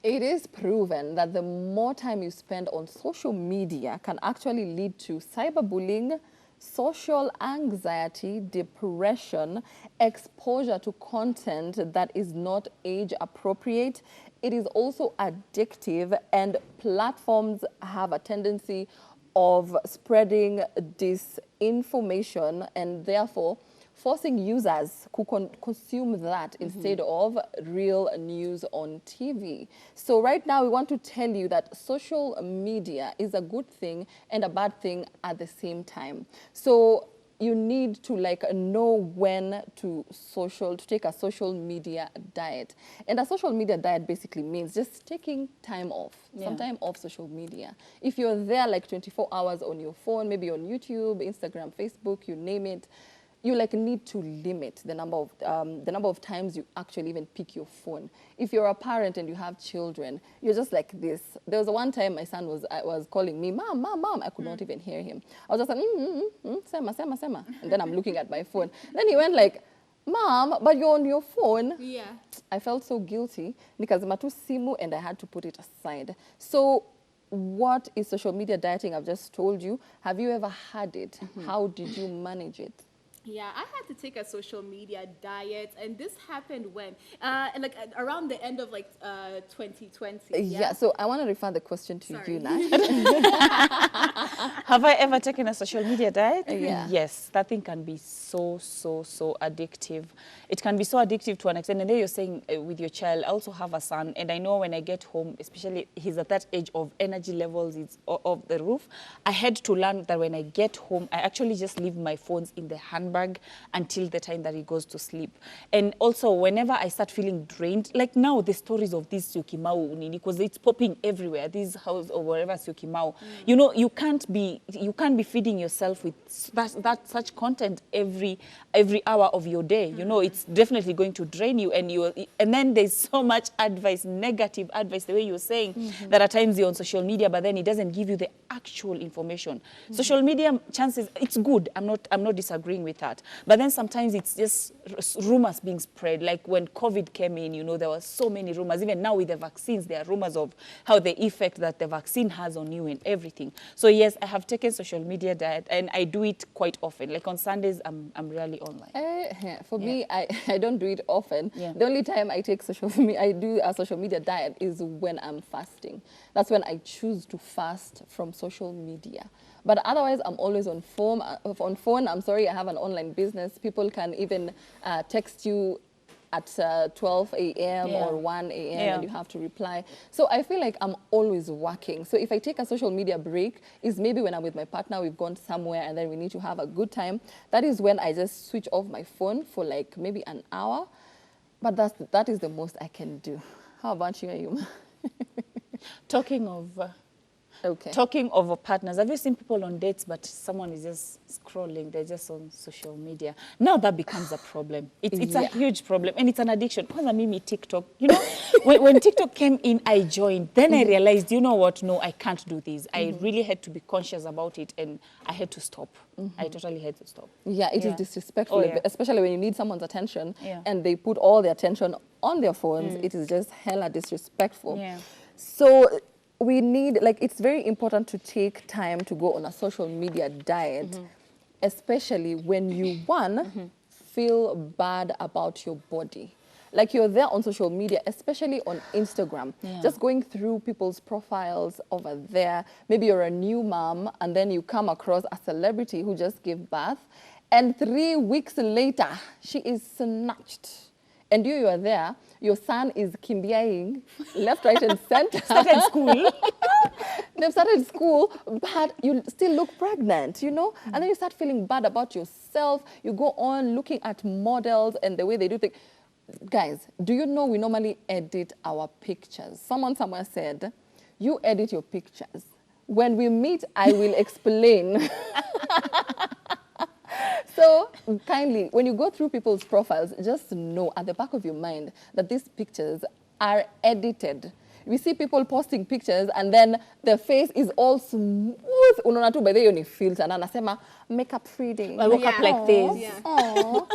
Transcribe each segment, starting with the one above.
It is proven that the more time you spend on social media can actually lead to cyberbullying, social anxiety, depression, exposure to content that is not age appropriate. It is also addictive, and platforms have a tendency of spreading disinformation, and therefore forcing users to consume that instead of real news on TV. So right now we want to tell you that social media is a good thing and a bad thing at the same time. So you need to know when to take a social media diet. And a social media diet basically means just taking time off, some time off social media. If you're there like 24 hours on your phone, maybe on YouTube, Instagram, Facebook, you name it, you need to limit the number of times you actually even pick your phone. If you're a parent and you have children, you're just like this. There was one time my son was calling me, mom, mom, mom. I could not even hear him. I was just like, sema, sema, sema. And then I'm looking at my phone. Then he went like, mom, but you're on your phone. Yeah. I felt so guilty because matu simu, and I had to put it aside. So what is social media dieting? I've just told you. Have you ever had it? How did you manage it? Yeah, I had to take a social media diet, and this happened when, around the end of 2020. Yeah, so I want to refer the question to you, Nash. Have I ever taken a social media diet? Yeah. Yes, that thing can be so addictive. It can be so addictive to an extent. And then you're saying with your child, I also have a son, and I know when I get home, especially he's at that age of energy levels is off the roof. I had to learn that when I get home, I actually just leave my phones in the handbag until the time that he goes to sleep. And also, whenever I start feeling drained, like now the stories of this Syokimau, because it's popping everywhere, this house or wherever Syokimau, you know, you can't be feeding yourself with such content every hour of your day. You know, it's definitely going to drain you, and then there's so much advice, negative advice, the way you're saying that at times you're on social media, but then it doesn't give you the actual information. Social media, chances, it's good. I'm not disagreeing with that. But then sometimes it's just rumors being spread. Like when COVID came in, you know, there were so many rumors. Even now with the vaccines, there are rumors of how the effect that the vaccine has on you and everything. So yes, I have taken social media diet, and I do it quite often. Like on Sundays, I'm rarely online. For me, I don't do it often. Yeah. The only time I do a social media diet is when I'm fasting. That's when I choose to fast from social media. But otherwise, I'm always on phone. I'm sorry, I have an online business. People can even text you at 12 a.m. or 1 a.m. and you have to reply. So I feel like I'm always working. So if I take a social media break, is maybe when I'm with my partner, we've gone somewhere and then we need to have a good time. That is when I just switch off my phone for like maybe an hour. But that is the most I can do. How about you, Ayuma? Talking of Okay. Talking of partners, have you seen people on dates, but someone is just scrolling, they're just on social media? Now that becomes a problem. It's a huge problem, and it's an addiction. Kwanza mimi TikTok, you know, when TikTok came in, I joined. Then I realized, you know what, no, I can't do this. I really had to be conscious about it, and I had to stop. I totally had to stop. Yeah, it is disrespectful, especially when you need someone's attention and they put all their attention on their phones. It is just hella disrespectful. Yeah. So we need, it's very important to take time to go on a social media diet, especially when you, feel bad about your body. Like you're there on social media, especially on Instagram, just going through people's profiles over there. Maybe you're a new mom and then you come across a celebrity who just gave birth, and 3 weeks later, she is snatched. And you are there, your son is kimbiaing left, right, and center. Started school. They've started school, but you still look pregnant, you know? And then you start feeling bad about yourself. You go on looking at models and the way they do things. Guys, do you know we normally edit our pictures? Someone somewhere said, you edit your pictures. When we meet, I will explain. So kindly, when you go through people's profiles, just know at the back of your mind that these pictures are edited. We see people posting pictures and then the face is all smooth. Unaona tu by the way filter na anasema makeup free day. I woke up like this. Oh,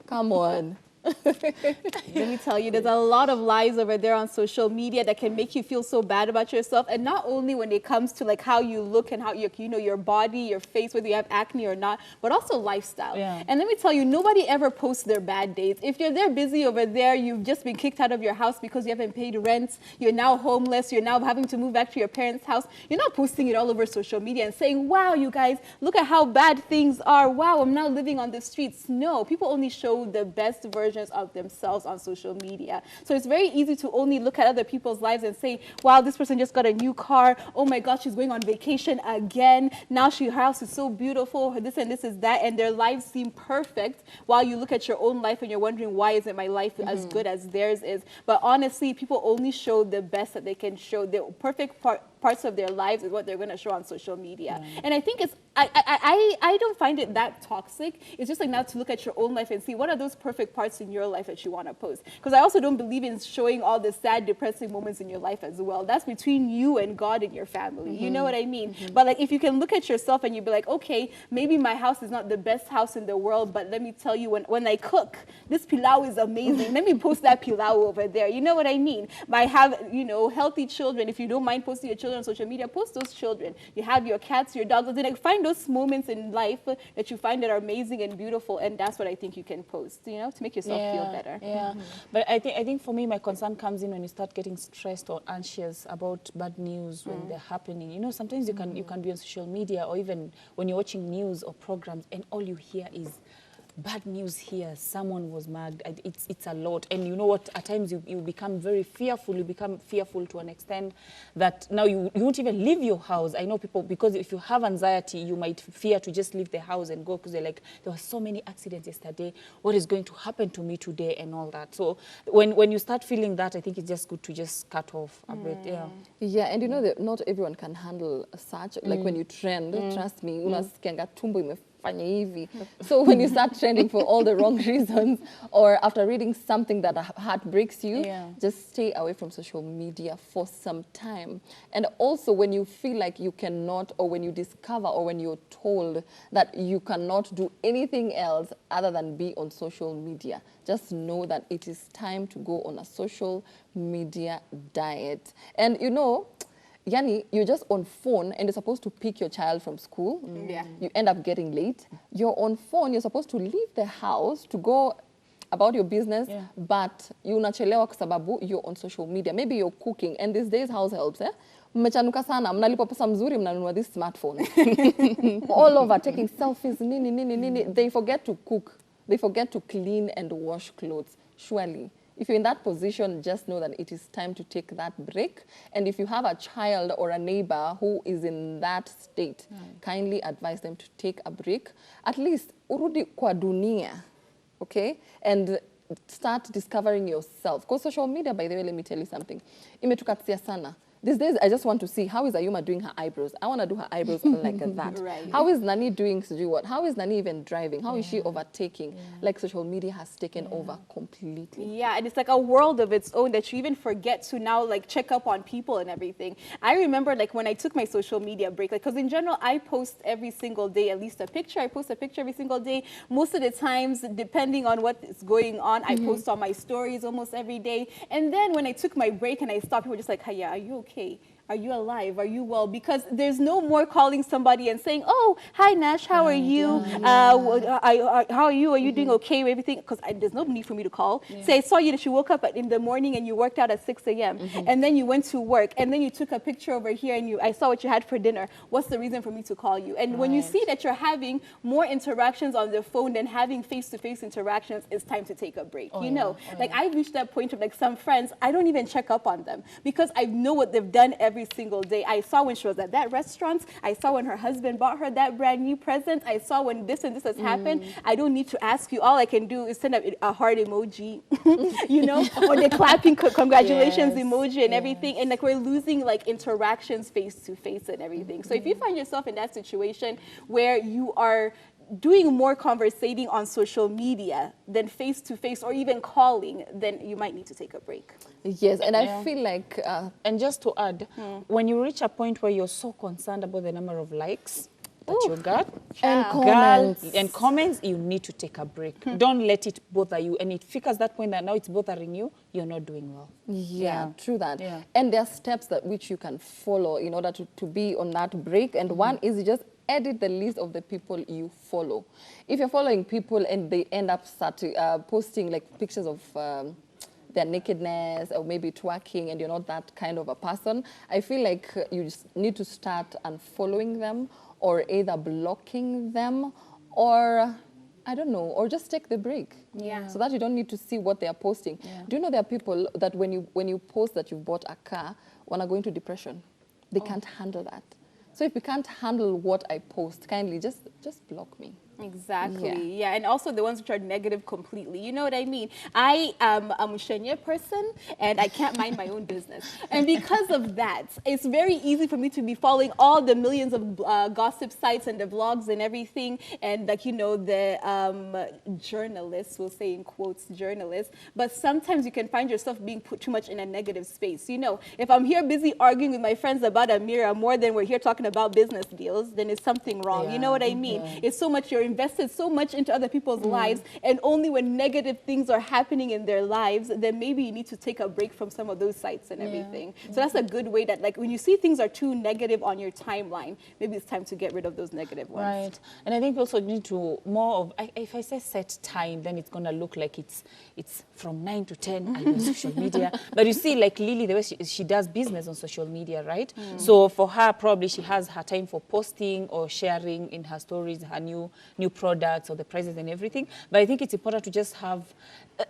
come on. Let me tell you, there's a lot of lies over there on social media that can make you feel so bad about yourself. And not only when it comes to like how you look and how you know, your body, your face, whether you have acne or not, but also lifestyle. Yeah. And let me tell you, nobody ever posts their bad days. If you're there busy over there, you've just been kicked out of your house because you haven't paid rent, you're now homeless, you're now having to move back to your parents' house, you're not posting it all over social media and saying, wow, you guys, look at how bad things are. Wow, I'm now living on the streets. No, people only show the best versions of themselves on social media. So it's very easy to only look at other people's lives and say, wow, this person just got a new car. Oh my God, she's going on vacation again. Now her house is so beautiful. This and this is that. And their lives seem perfect while you look at your own life and you're wondering, why isn't my life as good as theirs is? But honestly, people only show the best that they can show. The perfect parts of their lives is what they're going to show on social media. And I think it's, I don't find it that toxic. It's just like now to look at your own life and see what are those perfect parts in your life that you want to post. Because I also don't believe in showing all the sad, depressing moments in your life as well. That's between you and God and your family. You know what I mean? But like if you can look at yourself and you be like, okay, maybe my house is not the best house in the world, but let me tell you, when I cook, this pilau is amazing. Let me post that pilau over there. You know what I mean? I have, you know, healthy children. If you don't mind posting your children on social media, post those children. You have your cats, your dogs. Like, find those moments in life that you find that are amazing and beautiful, and that's what I think you can post, you know, to make yourself feel better. Yeah, but I think for me, my concern comes in when you start getting stressed or anxious about bad news when they're happening. You know, sometimes you can be on social media or even when you're watching news or programs, and all you hear is bad news here, someone was mugged. It's a lot. And you know what, at times you become very fearful. You become fearful to an extent that now you won't even leave your house. I know people, because if you have anxiety, you might fear to just leave the house and go, because they're like, there were so many accidents yesterday, what is going to happen to me today and all that. So when you start feeling that, I think it's just good to just cut off a bit. Yeah, and you know that not everyone can handle such, like when you trend, trust me, unasikianga tumbo imefanya hivi. So when you start trending for all the wrong reasons, or after reading something that heartbreaks you, just stay away from social media for some time. And also when you feel like you cannot, or when you discover, or when you're told that you cannot do anything else other than be on social media, just know that it is time to go on a social media diet. And you know, Yani, you're just on phone and you're supposed to pick your child from school. You end up getting late. You're on phone, you're supposed to leave the house to go about your business, but unachelewa kwa sababu you're on social media. Maybe you're cooking, and these days house helps, mmechanuka sana, mnalipa pesa mzuri, mnanunua this smartphone. All over, taking selfies, nini. They forget to cook. They forget to clean and wash clothes. Surely, if you're in that position, just know that it is time to take that break. And if you have a child or a neighbor who is in that state, kindly advise them to take a break. At least, urudi kwa dunia, okay? And start discovering yourself. Because social media, by the way, let me tell you something. Imetukatia sana. These days, I just want to see, how is Ayuma doing her eyebrows? I want to do her eyebrows like that. How is Nani doing what? How is Nani even driving? How is she overtaking? Like social media has taken over completely. Yeah, and it's like a world of its own that you even forget to now like check up on people and everything. I remember like when I took my social media break, like, because in general, I post every single day, at least a picture. I post a picture every single day. Most of the times, depending on what is going on, I post on my stories almost every day. And then when I took my break and I stopped, people were just like, Haya, are you okay? Are you alive? Are you well? Because there's no more calling somebody and saying, oh, hi, Nash, how are you? How are you? Are you doing okay? Everything? Because there's no need for me to call. Say, I saw you that you woke up in the morning and you worked out at 6 a.m. And then you went to work and then you took a picture over here and I saw what you had for dinner. What's the reason for me to call you? And when you see that you're having more interactions on the phone than having face-to-face interactions, it's time to take a break. I've reached that point of like some friends, I don't even check up on them because I know what they've done every single day. I saw when she was at that restaurant. I saw when her husband bought her that brand new present. I saw when this and this has happened. I don't need to ask you. All I can do is send a heart emoji, you know, or the clapping congratulations emoji and everything. And like we're losing like interactions face to face and everything. So if you find yourself in that situation where you are doing more conversating on social media than face-to-face or even calling, then you might need to take a break. Yes, and I feel like... and just to add, when you reach a point where you're so concerned about the number of likes, that you're girl. And Ciao. comments. And comments, you need to take a break. Don't let it bother you. And it figures that point that now it's bothering you, you're not doing well. Yeah, true that. Yeah. And there are steps that which you can follow in order to be on that break. And one is you just edit the list of the people you follow. If you're following people and they end up posting like pictures of their nakedness or maybe twerking and you're not that kind of a person, I feel like you just need to start unfollowing them or either blocking them or I don't know, or just take the break. Yeah. So that you don't need to see what they are posting. Yeah. Do you know there are people that when you post that you've bought a car, wanna go into depression? They can't handle that. So if you can't handle what I post, kindly just block me. Exactly. Yeah. And also the ones which are negative completely. You know what I mean? I am a Mushenya person and I can't mind my own business. And because of that, it's very easy for me to be following all the millions of gossip sites and the blogs and everything. And like, you know, the journalists, we'll say in quotes, journalists. But sometimes you can find yourself being put too much in a negative space. You know, if I'm here busy arguing with my friends about a mirror more than we're here talking about business deals, then it's something wrong. You know what I mean? It's so much, you're invested so much into other people's lives, and only when negative things are happening in their lives, then maybe you need to take a break from some of those sites and everything. So that's a good way that, like, when you see things are too negative on your timeline, maybe it's time to get rid of those negative ones. Right. And I think we also need to more of, if I say set time, then it's going to look like it's from 9 to 10 on social media. But you see, like Lily, the way she does business on social media, right? So for her, probably she has her time for posting or sharing in her stories her new products or the prices and everything. But I think it's important to just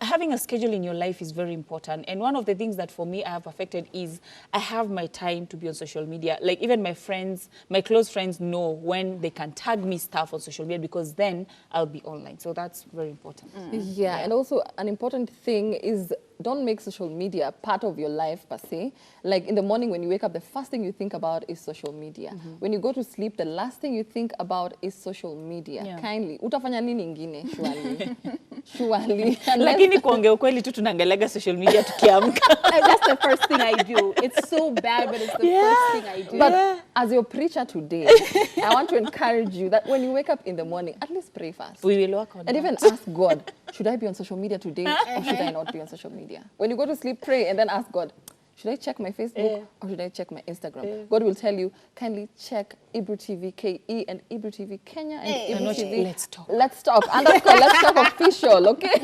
having a schedule in your life is very important. And one of the things that for me I have affected is I have my time to be on social media. Like even my friends, my close friends know when they can tag me stuff on social media because then I'll be online. So that's very important. Yeah, and also an important thing is don't make social media part of your life per se. Like in the morning when you wake up, the first thing you think about is social media. When you go to sleep, the last thing you think about is social media. Yeah. Kindly. Utafanya nini ingine, surely. Surely. Lakini kuongea ukweli tu tunaangaliaga social media tukiamka. That's the first thing I do. It's so bad, but it's the first thing I do. But as your preacher today, I want to encourage you that when you wake up in the morning, at least pray first. We will work on And that. even ask God, should I be on social media today or should I not be on social media? When you go to sleep, pray and then ask God, should I check my Facebook or should I check my Instagram? God will tell you, kindly check Ebru TV KE and Ebru TV Kenya and Ebru TV. Let's talk. Let's talk. And of course, let's talk official, okay?